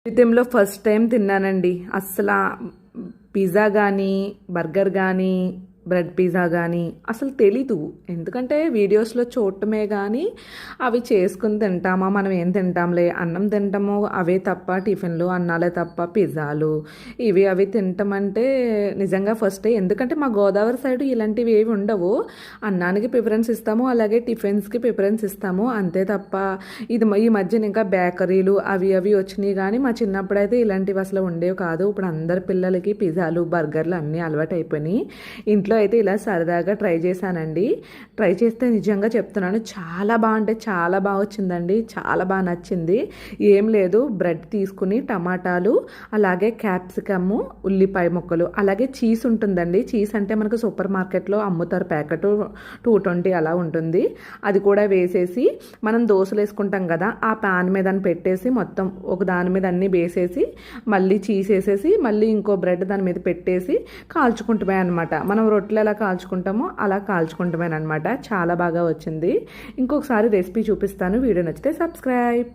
జీవితంలో first time తిన్నానండి. అస్సల పిజ్జా కానీ, బర్గర్ కానీ, బ్రెడ్ పిజ్జా కానీ అసలు తెలీదు. ఎందుకంటే వీడియోస్లో చూడటమే కానీ అవి చేసుకుని తింటామా, మనం ఏం తింటాంలే, అన్నం తింటాము అవే తప్ప, టిఫిన్లు అన్నాలే తప్ప పిజ్జాలు ఇవి అవి తింటామంటే నిజంగా ఫస్టే. ఎందుకంటే మా గోదావరి సైడ్ ఇలాంటివి ఏవి ఉండవు. అన్నానికి ప్రిఫరెన్స్ ఇస్తాము, అలాగే టిఫిన్స్కి ప్రిఫరెన్స్ ఇస్తాము, అంతే తప్ప ఈ మధ్యన ఇంకా బేకరీలు అవి అవి వచ్చినాయి. కానీ మా చిన్నప్పుడైతే ఇలాంటివి అసలు ఉండేవి కాదు. ఇప్పుడు అందరి పిల్లలకి పిజ్జాలు బర్గర్లు అన్నీ అలవాటు అయిపోయినాయి. ఇంట్లో అయితే ఇలా సరదాగా ట్రై చేశానండి. ట్రై చేస్తే నిజంగా చెప్తున్నాను చాలా అంటే చాలా బాగా వచ్చిందండి. చాలా బాగా నచ్చింది. ఏం లేదు, బ్రెడ్ తీసుకుని టమాటాలు, అలాగే క్యాప్సికము, ఉల్లిపాయ ముక్కలు, అలాగే చీజ్ ఉంటుందండి. చీజ్ అంటే మనకు సూపర్ మార్కెట్లో అమ్ముతారు, ప్యాకెట్ 220 అలా ఉంటుంది. అది కూడా వేసేసి మనం దోశలు వేసుకుంటాం కదా, ఆ ప్యాన్ మీద పెట్టేసి మొత్తం ఒక దాని మీద అన్నీ వేసేసి మళ్ళీ చీజ్ వేసేసి మళ్ళీ ఇంకో బ్రెడ్ దాని మీద పెట్టేసి కాల్చుకుంటామే అనమాట. మనం రొట్టెలు ఎలా కాల్చుకుంటామో అలా కాల్చుకుంటామేనమాట. చాలా బాగా వచ్చింది. ఇంకొకసారి రెసిపీ చూపిస్తాను. వీడియో నచ్చితే సబ్స్క్రైబ్.